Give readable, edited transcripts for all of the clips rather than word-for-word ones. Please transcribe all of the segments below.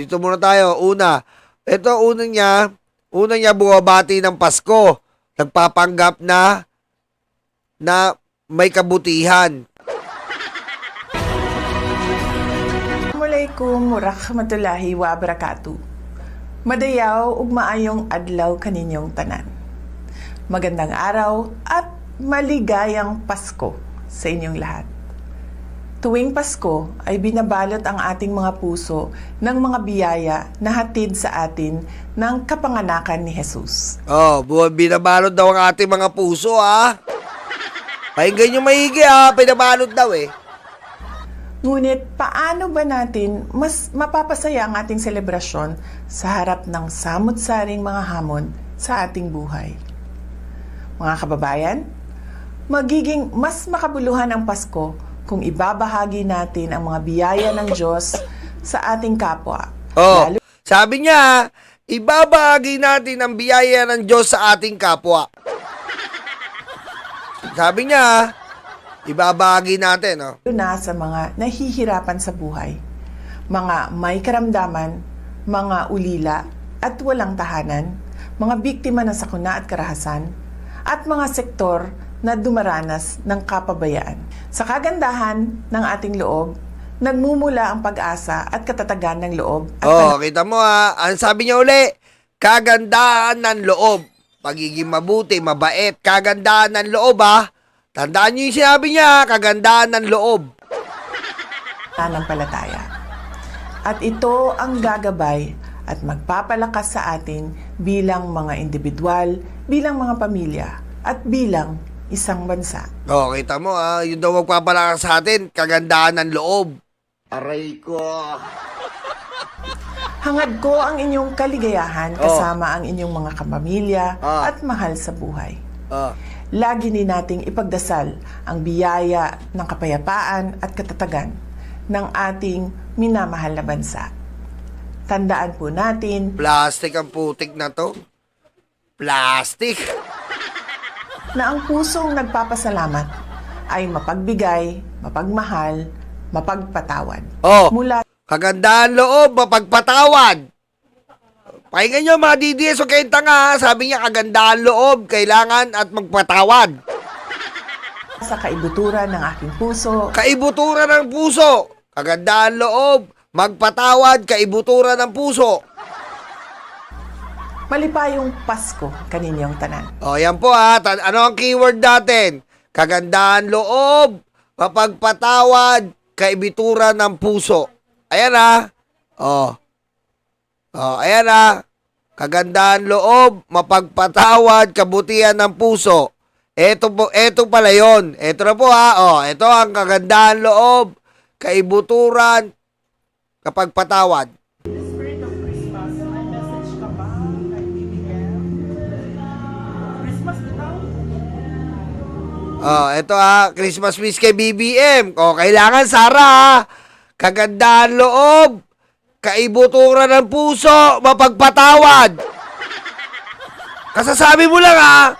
Dito muna tayo. Una niya buwabati ng Pasko. Nagpapanggap na may kabutihan. Assalamualaikum warahmatullahi wabarakatuh. Madayaw ug maayong adlaw kaninyong tanan. Magandang araw at maligayang Pasko sa inyong lahat. Tuwing Pasko ay binabalot ang ating mga puso ng mga biyaya na hatid sa atin ng kapanganakan ni Jesus. Binabalot daw ang ating mga puso, ha? Pakinggan nyo maigi, ha? Binabalot daw, eh. Ngunit paano ba natin mas mapapasaya ang ating selebrasyon sa harap ng samot-saring mga hamon sa ating buhay? Mga kababayan, magiging mas makabuluhan ang Pasko kung ibabahagi natin ang mga biyaya ng Diyos sa ating kapwa. Sabi niya, ibabahagi natin ang biyaya ng Diyos sa ating kapwa. Sabi niya, ibabahagi natin, na sa mga nahihirapan sa buhay, mga may karamdaman, mga ulila at walang tahanan, mga biktima ng sakuna at karahasan, at mga sektor na dumaranas ng kapabayaan. Sa kagandahan ng ating loob, nagmumula ang pag-asa at katatagan ng loob. At kita mo, ha? Ang sabi niya uli, kagandahan ng loob. Pagiging mabuti, mabait, kagandahan ng loob, ha? Tandaan niyo yung sinabi niya, kagandahan ng loob. Pananampalataya. At ito ang gagabay at magpapalakas sa atin bilang mga individual, bilang mga pamilya, at bilang isang bansa. Kita mo, ha? Yun daw magpapalakas sa atin, kagandahan ng loob. Aray ko. Hangad ko ang inyong kaligayahan kasama ang inyong mga kapamilya at mahal sa buhay. Lagi din nating ipagdasal ang biyaya ng kapayapaan at katatagan ng ating minamahal na bansa. Tandaan po natin, Plastic ang putik na to. Plastic. na ang pusong nagpapasalamat ay mapagbigay, mapagmahal, mapagpatawad. Mula Kagandahan loob, mapagpatawad. Pakinggan nyo mga DDS, huwag kayong tanga. Sabi niya, kagandahan loob, kailangan at magpatawad. sa kaibuturan ng aking puso, Kaibuturan ng puso. Kagandahan loob, magpatawad, kaibuturan ng puso. malipayong Pasko kaninyong tanan. Yan po, ha. Ano ang keyword natin? Kagandahan loob, mapagpatawad, kaibituran ng puso. Ayan, ha. Ayan, ha. Kagandahan loob, mapagpatawad, kabutihan ng puso. Ito pala yun. Ito na po, ha. Ito ang kagandahan loob, kaibuturan, kapagpatawad. Spirit of Christmas, may message ka ba kay BBM? Christmas daw? Ito, ha. Christmas wish kay BBM. Kailangan, Sara, ha. Kagandahan loob, kaibuturan ng puso, mapagpatawad. Kasasabi mo lang, ha.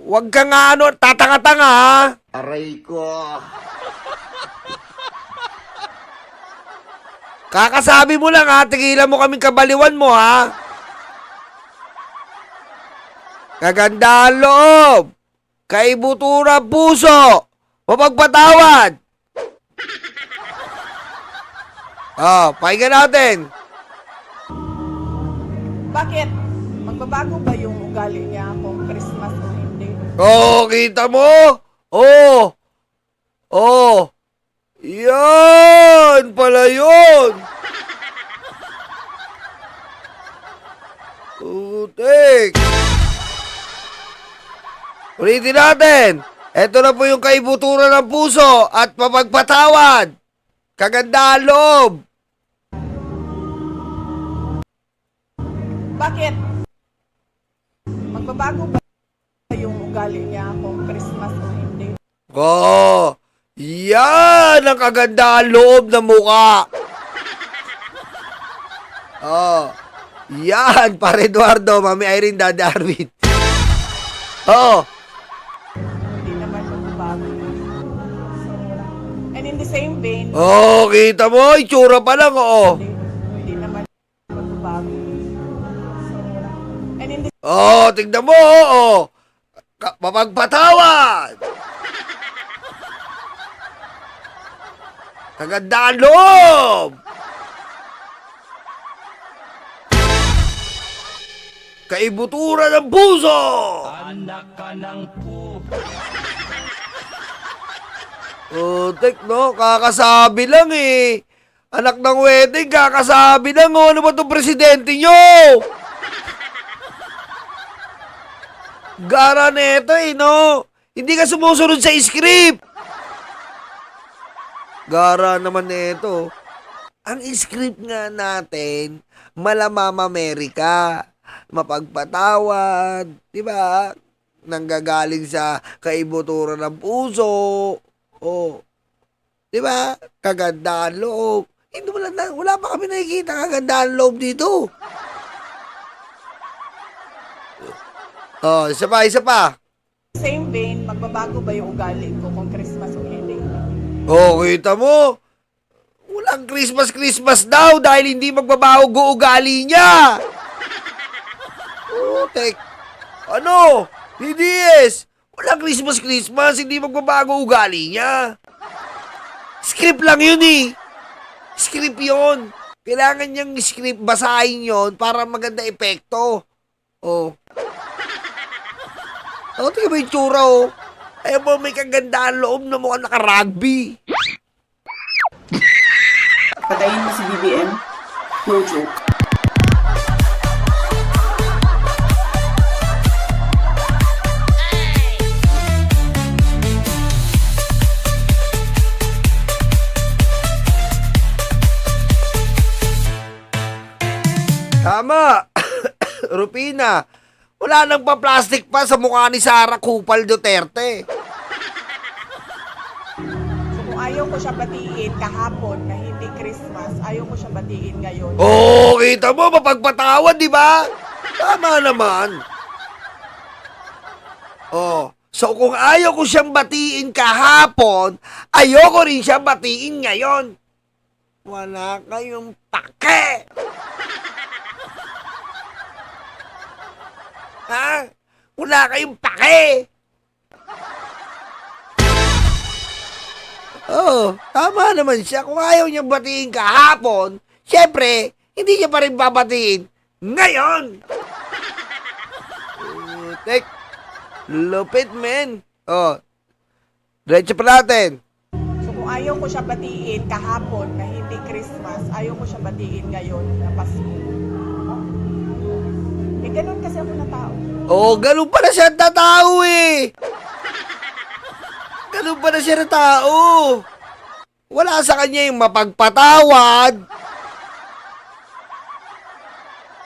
Huwag ka nga, tatanga-tanga, ha. Aray ko. Kakasabi mo lang, ha. Tigilan mo kaming kabaliwan mo, ha. Kagandahan loob, kaibuturan puso, mapagpatawad. Pakinggan natin. Bakit? Magbabago ba yung ugali niya kung Christmas o hindi? Kita mo? Yan pala yun. Putik. Ulitin natin. Ito na po yung kaibuturan ng puso at mapagpatawad. Kagandahan loob. Bakit? Magbabago ba yung ugali niya kung Christmas o hindi? Yan ang kagandahan loob ng mukha. Yan, Pare Eduardo, Mami Irene, Daddy Arvin. Hindi naman magbabago. And in the same vein, kita mo, itsura pa lang, hindi Oh, tignan mo, oo. Mapagpatawad. Kagandaan loob. Kaibuturan ng puso. Anak ka ng po. Tek, no? Kakasabi lang eh. Anak ng wedding, kakasabi lang. Oh. Ano ba itong presidente nyo? Gara neto eh, no? Hindi ka sumusunod sa script. Gara naman neto. Ang script nga natin, Malamama America. Mapagpatawad, di ba? Nanggagaling sa kaibuturan ng puso. Oh. Di ba? Kagandaan loob. Hindi wala pa kami nakikita kagandaan loob dito. Oh, isa pa. Same vein, magbabago ba yung ugali ko kung Christmas o hindi? Oh, kita mo. Walang Christmas daw dahil hindi magbabago ugali niya. Oh, ano? DDS. Walang Christmas, hindi magbabago ugali niya. Script lang yun eh. Script yun. Kailangan niyang script, basahin yun para maganda epekto. Oh. Ako, tingnan mo yung tsura, oh. Ayaw mo, may kagandaan loob na mukhang naka-rugby. Patayin mo si BBM? No joke. Tama. Rupina, wala nang pa-plastic pa sa mukha ni Sara Kupal Duterte. So kung ayaw ko siya batiin kahapon na hindi Christmas, ayaw ko siya batiin ngayon. Oo, kita mo, mapagpatawad, di ba? Tama naman. Oh, so kung ayaw ko siyang batiin kahapon, ayoko rin siyang batiin ngayon. Wala kayong pake. Ha? Wala kayong pake. Oh, tama naman siya. Kung ayaw niyang batiin kahapon, syempre, hindi niya pa rin babatiin ngayon. Tek, lupit, men. Oh, diretso pa natin. So kung ayaw ko siya batiin kahapon na hindi Christmas, ayaw ko siya batiin ngayon na Pasko. Eh ganun kasi ako na tao. Oh, ganun pala siya na tao eh. Ganun pala siya na tao. Wala sa kanya yung mapagpatawad.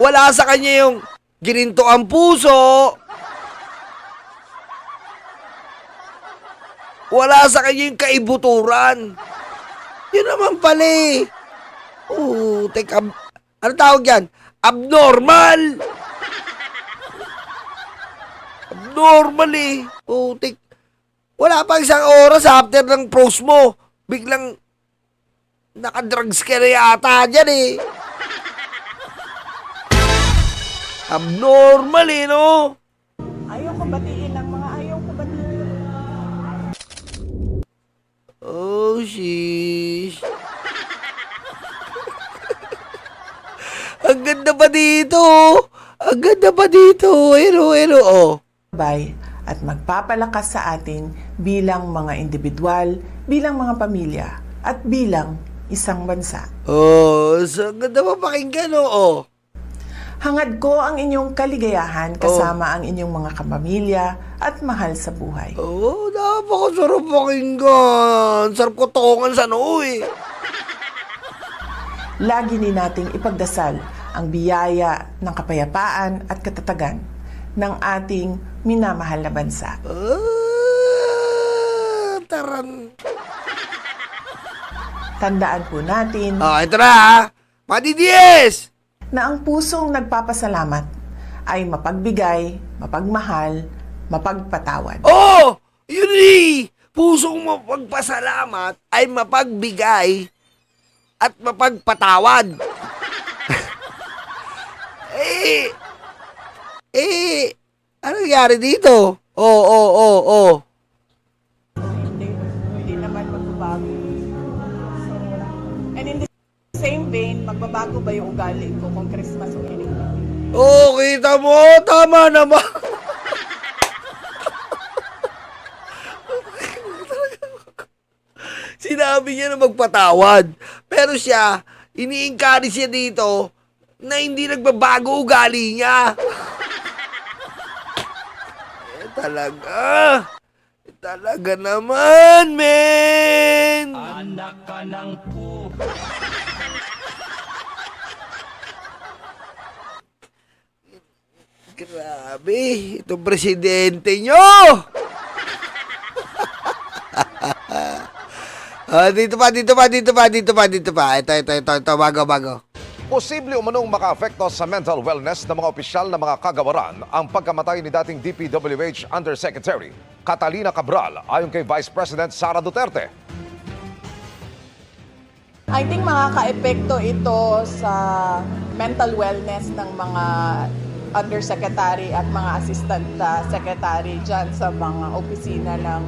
Wala sa kanya yung gininto ang puso. Wala sa kanya yung kaibuturan. Yun naman pala eh. Oh, teka. Ano tawag yan? Abnormal. Abnormal eh. Oh, wala pa isang oras after ng pros mo. Biglang nakadrugs ka na yata dyan eh. Abnormal eh, no? Ayaw ko batiin ng mga ayaw ko batiin. Oh, sheesh. Ang ganda pa dito. Ang ganda pa dito. Ero, oh. Bye at magpapalakas sa atin bilang mga individual, bilang mga pamilya, at bilang isang bansa. Oh, so ang ganda pa pakinggan, oh. Hangad ko ang inyong kaligayahan kasama ang inyong mga kapamilya at mahal sa buhay. Oh, napakasarap pakinggan. Sarap ko tongan sa noo, eh. Lagi din nating ipagdasal ang biyaya ng kapayapaan at katatagan ng ating minamahal na bansa. Taran. Tandaan po natin Oh, ito na, ha. Madidies! na ang pusong nagpapasalamat ay mapagbigay, mapagmahal, mapagpatawad. Oh! Yun eh! Pusong mapagpasalamat ay mapagbigay at mapagpatawad. nangyari dito? Oh. Hindi naman magbabago. And in the same vein, magbabago ba yung ugali ko kung Christmas o hindi? Oh, kita mo, tama naman. Sinabi niya na magpatawad. Pero siya, ini-encourage siya dito na hindi nagbabago ugali niya. Talaga naman, men. Anak ka ng po. Grabe, itong presidente nyo. Dito pa. Ito, bago. Posible umanong makaapekto sa mental wellness ng mga opisyal na mga kagawaran ang pagkamatay ni dating DPWH Undersecretary Catalina Cabral ayon kay Vice President Sara Duterte. I think makaka-epekto ito sa mental wellness ng mga undersecretary at mga assistant secretary dyan sa mga opisina ng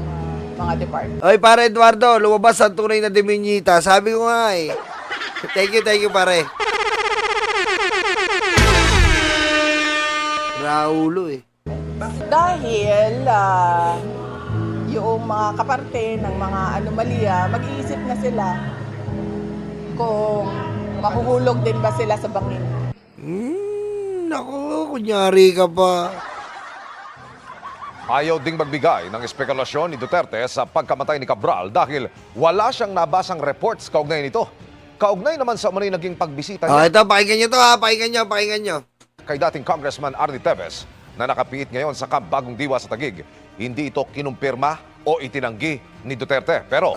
mga department. Oy, pare Eduardo, lumabas ang tunay na Demiñita. Sabi ko nga eh. Thank you, pare. Raulo eh. Dahil yung mga kaparte ng mga anomalya, mag-iisip na sila kung mahuhulog din ba sila sa bangin. Naku, kunyari ka pa. Ayaw ding magbigay ng espekulasyon ni Duterte sa pagkamatay ni Cabral dahil wala siyang nabasang reports kaugnay nito. Kaugnay naman sa umano'y naging pagbisita niya Ito, pakinggan nyo to ha. Pakinggan nyo. kay dating Congressman Arnie Teves na nakapiit ngayon sa Camp Bagong Diwa sa Taguig. Hindi ito kinumpirma o itinanggi ni Duterte. Pero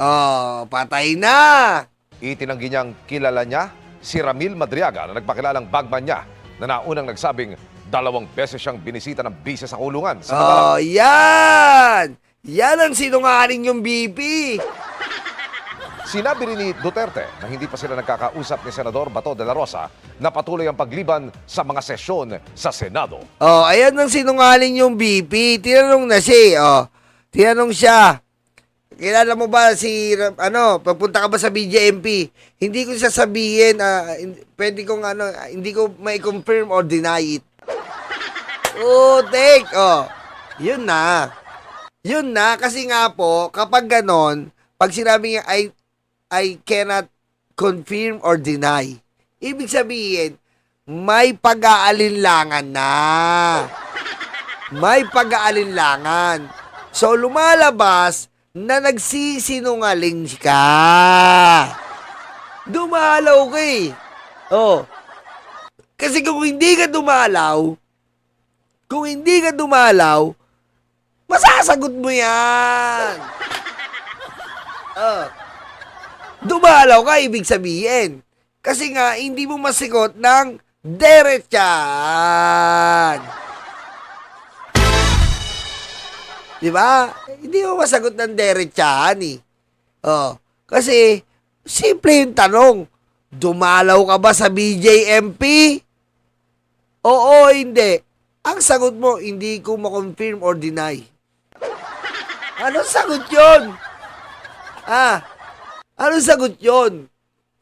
Patay na. itinanggi niyang kilala niya si Ramil Madriaga na nagpakilalang bagman niya na naunang nagsabing 2 beses siyang binisita ng bise sa kulungan. Yan ang sinungaling yung BP. Sinabi rin ni Duterte na hindi pa sila nagkakausap ni Senador Bato de la Rosa na patuloy ang pagliban sa mga sesyon sa Senado. Ayan ang sinungaling yung BP. Tinanong na siya. Tinanong siya. Kilala mo ba pagpunta ka ba sa BJMP? Hindi ko sasabihin, pwede kong hindi ko may confirm or deny it. Yun na, kasi nga po, kapag ganon, pag sinabi niya, I cannot confirm or deny, ibig sabihin, may pag-aalinlangan na. May pag-aalinlangan. So, lumalabas na nagsisinungaling ka. Dumalaw ka eh. Kasi kung hindi ka dumalaw, masasagot mo yan. Dumalaw ka, ibig sabihin. Kasi nga, hindi mo masigot ng diretsyan. Diba? Hindi mo masagot ng diretsyan eh. Kasi, simple yung tanong. Dumalaw ka ba sa BJMP? Oo, hindi. Ang sagot mo, hindi ko ma-confirm or deny. Anong sagot yun? Anong sagot yun?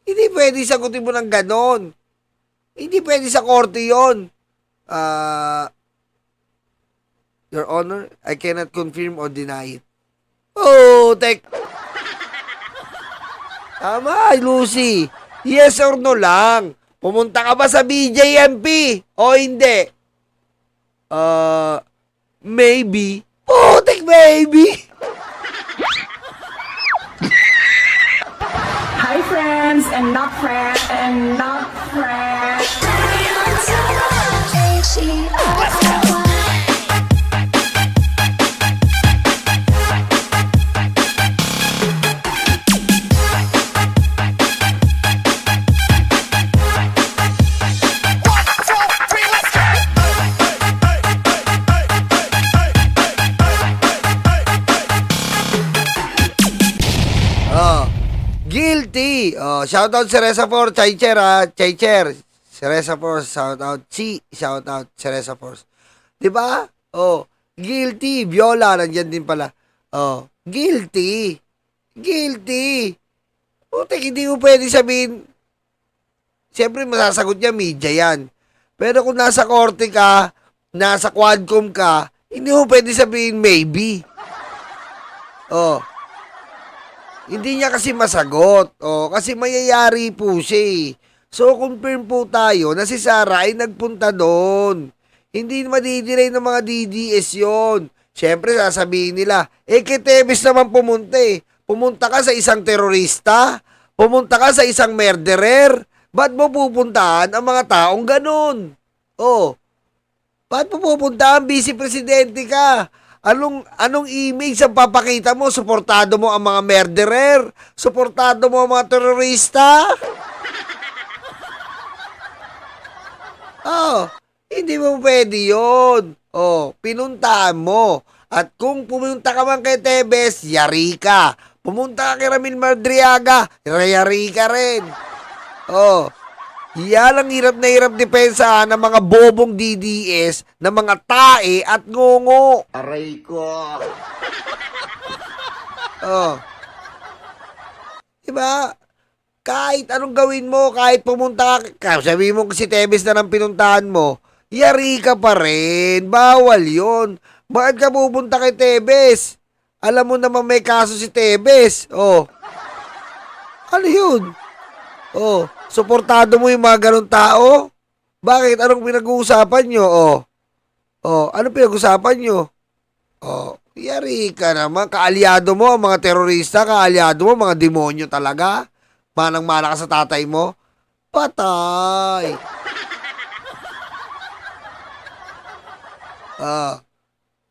Hindi pwede sagutin mo ng ganon. Hindi pwede sa korte yun. Your Honor, I cannot confirm or deny it. Tama, Lucy. Yes or no lang. Pumunta ka ba sa BJMP? O hindi? Maybe. Maybe. Hi, friends, and not friends, and not friends. Guilty. Shoutout si Reza Force, Chaycher. Si Reza Force, shoutout. Shoutout si Reza Force. 'Di ba? Guilty. Viola, nandyan din pala. Oh, guilty. Guilty. Putik, hindi mo pwede sabihin. Siyempre, masasagot niya, media yan. Pero kung nasa korte ka, nasa quadcom ka, hindi mo pwede sabihin maybe. Oh. Hindi niya kasi masagot. Oh, kasi mayayari po siya eh. So, confirm po tayo na si Sara ay nagpunta doon. Hindi madidelay ng mga DDS yon. Siyempre, sasabihin nila, kay Tebes naman pumunta eh. Pumunta ka sa isang terorista? Pumunta ka sa isang murderer? Ba't mo pupuntahan ang mga taong ganun? Oh, ba't mo pupuntahan, vice presidente ka? Anong image ang papakita mo? Suportado mo ang mga murderer? Suportado mo ang mga terorista? Oh, hindi mo pwede yun. Oh, pinuntahan mo. At kung pumunta ka man kay Tebes, yari ka. Pumunta ka kay Ramil Madriaga, yari ka rin. Oh, yan ang hirap na hirap depensa ng mga bobong DDS na mga tae at ngongo. Aray ko. Oh. Diba? Kahit anong gawin mo, kahit pumunta ka, sabihin mo si Tebes na ng pinuntahan mo, yari ka pa rin. Bawal yun. Bakit ka pupunta kay Tebes? Alam mo naman may kaso si Tebes. Oh. Ano yun? Oh. Suportado mo yung mga ganun tao? Bakit? Anong pinag-uusapan nyo? Oh. Oh. Anong pinag-uusapan nyo? Oh. Yari ka naman. Kaalyado mo ang mga terorista. Kaalyado mo mga demonyo talaga. Manang-mana ka sa tatay mo. Patay.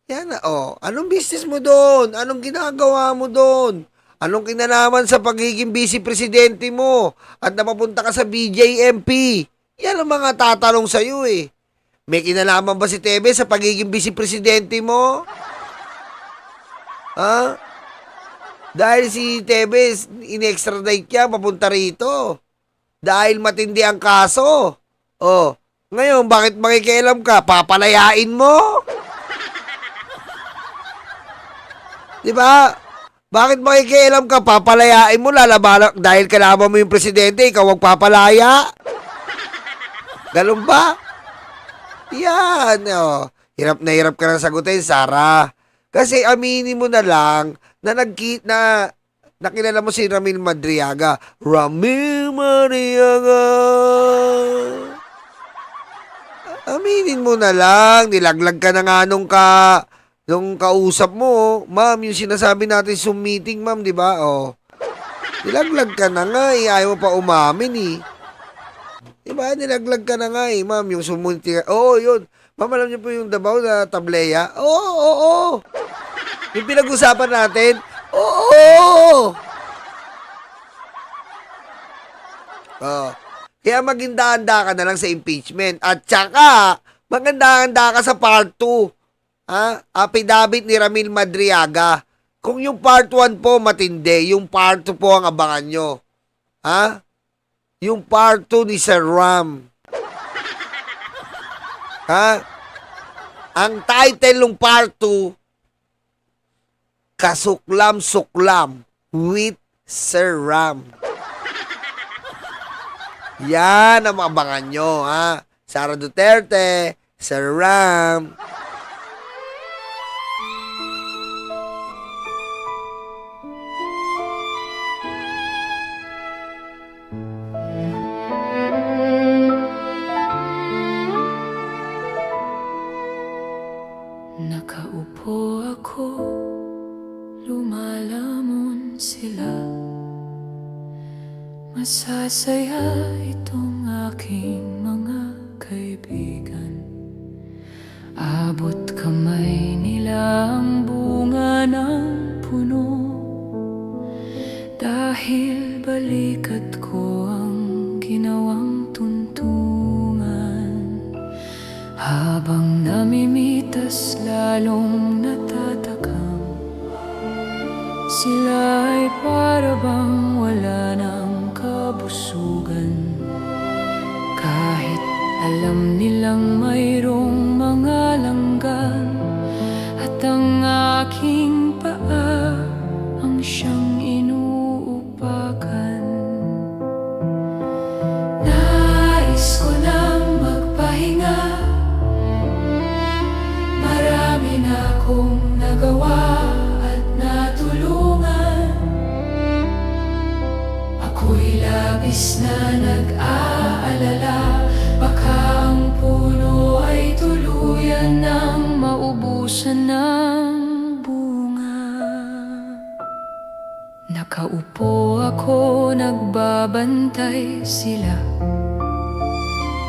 Yan na, oh. Anong business mo doon? Anong ginagawa mo doon? Anong kinalaman sa pagiging vice presidente mo? At napapunta ka sa BJMP? Yan ang mga tatanong sa'yo eh. May kinalaman ba si Tebes sa pagiging vice presidente mo? Ha? Dahil si Tebes, in-extradite niya, papunta rito. Dahil matindi ang kaso. Oh, ngayon, bakit makikialam ka? Papalayain mo? Diba? Bakit makikialam ka? Papalayain mo, lalaban dahil kalaban mo yung presidente, ikaw ang papalaya? Ganun ba? Yan, oh. Hirap na hirap ka na sagutin, Sara. Kasi aminin mo na lang na nakilala mo si Ramil Madriaga. Ramil Madriaga. Aminin mo na lang, nilaglag ka na nga nung kausap mo, ma'am, yung sinasabi natin Zoom meeting, ma'am, di ba? Oh. Nilaglag ka na nga eh, ayaw mo pa umamin eh. Di ba? Nilaglag ka na nga eh, ma'am, yung Zoom meeting. Oo, yun. Ma'am, alam niyo po yung Davao na tableya? Oo. Yung pinag-usapan natin? Oo. Oh. Kaya maganda-handa ka na lang sa impeachment. At saka, maganda-handa ka sa part 2. Affidavit ni Ramil Madriaga. Kung yung part 1 po matindi, yung part 2 po ang abangan nyo. Yung part 2 ni Sir Ram. Ang title ng part 2, Kasuklam-suklam with Sir Ram. Yan ang abangan nyo, Sara Duterte, Sir Ram. Nakaupo ako, lumalamon sila. Masasaya itong aking mga kaibigan. Abot kamay nila ang bunga ng puno. Dahil balikat ko ang ginawang tuntungan. Habang namimitas lalong natatakam, sila ay para bang wala ng kabusugan. Kahit alam nilang mayroong mga langgan naubusan ng bunga. Nakaupo ako, nagbabantay sila.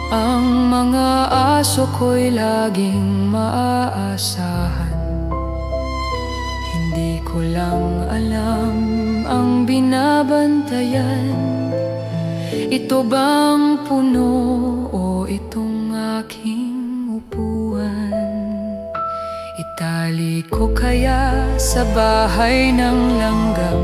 Ang mga aso ko'y laging maaasahan. Hindi ko lang alam ang binabantayan. Ito bang puno o itong aking upuan? Itali ko kaya sa bahay ng langgam?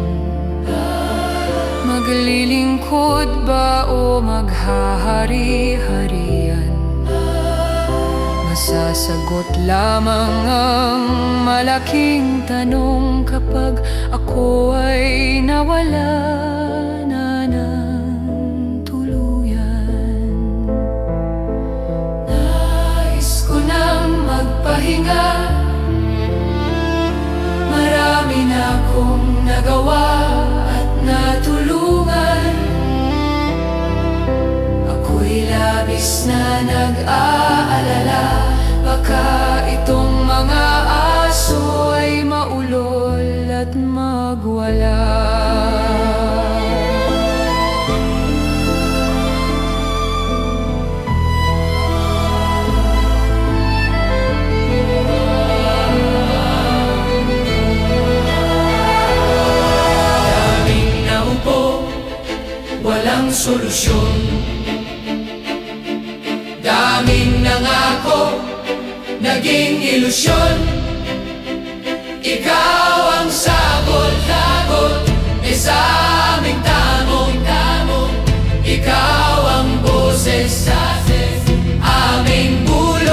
Maglilingkod ba o maghahari-harian? Masasagot lamang ang malaking tanong kapag ako ay nawala na ng tuluyan. Nais ko nang magpahinga, marami na akong nagawa at natulungan. Ako'y labis na nag-aalala, baka itong mga aso ay maulol at magwala. Daming naupo, walang solusyon. Daming nangako, naging ilusyon. Ikaw ang sagot-sagot sa aming tamong-tamong. Ikaw ang boses sa aming bulong.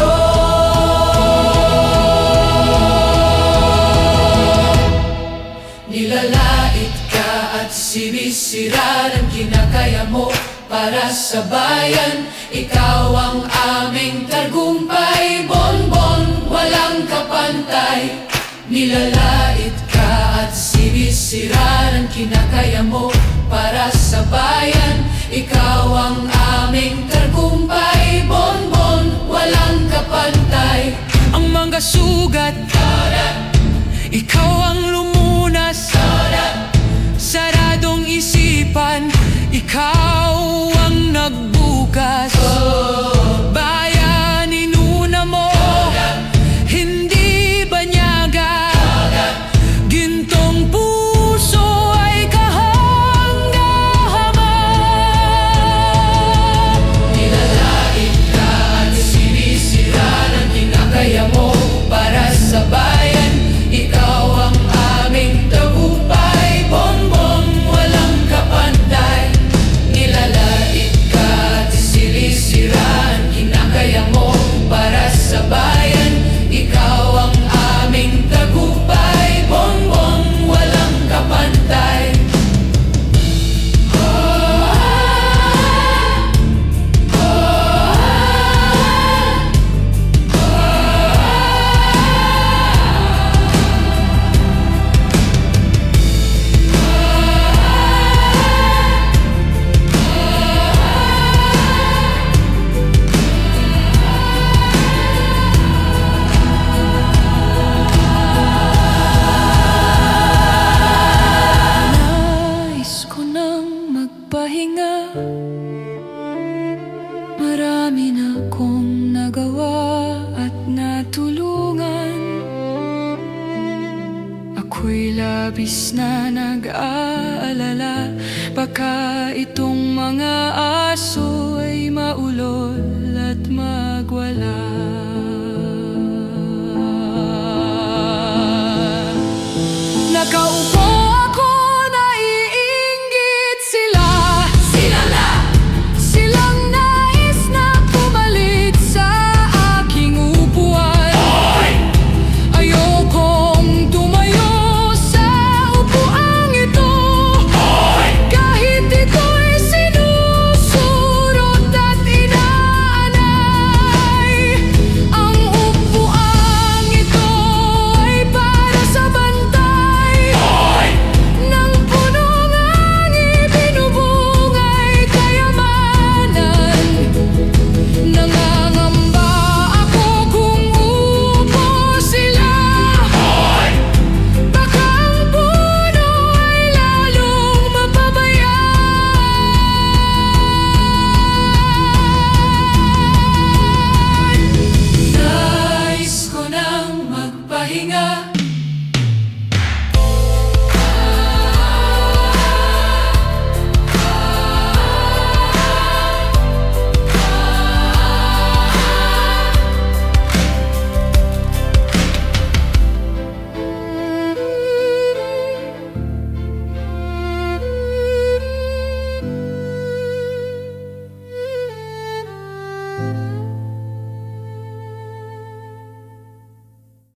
Nilalait ka at sinisira ng kinakaya mo para sa bayan. Ikaw ang aming tagumpay, bonbon, walang kapantay. Nilalait ka at sinisira ng kinakaya mo para sa bayan. Ikaw ang aming tagumpay, bonbon, walang kapantay. Ang mga sugat, ikaw ang lumunas. Saradong isipan, ikaw ang nagbukas. Bayan, inuna mo, hindi banyaga. Gintong puso ay kahanga-hanga. Nilalait ka at sinisira ng kinakaya mo para sa bayan. Ikaw ang aming tagumpay, bonbon, walang kapantay. Nilalait ka at sinisira ang kinakaya mo para sa bayan. Ikaw ang aming tagumpay, bonbon, walang kapantay. Nais ko nang magpahinga, marami na akong nagawa at natulungan. Ako'y labis na nag-aalala, baka itong mga aso ay maulol at magwala.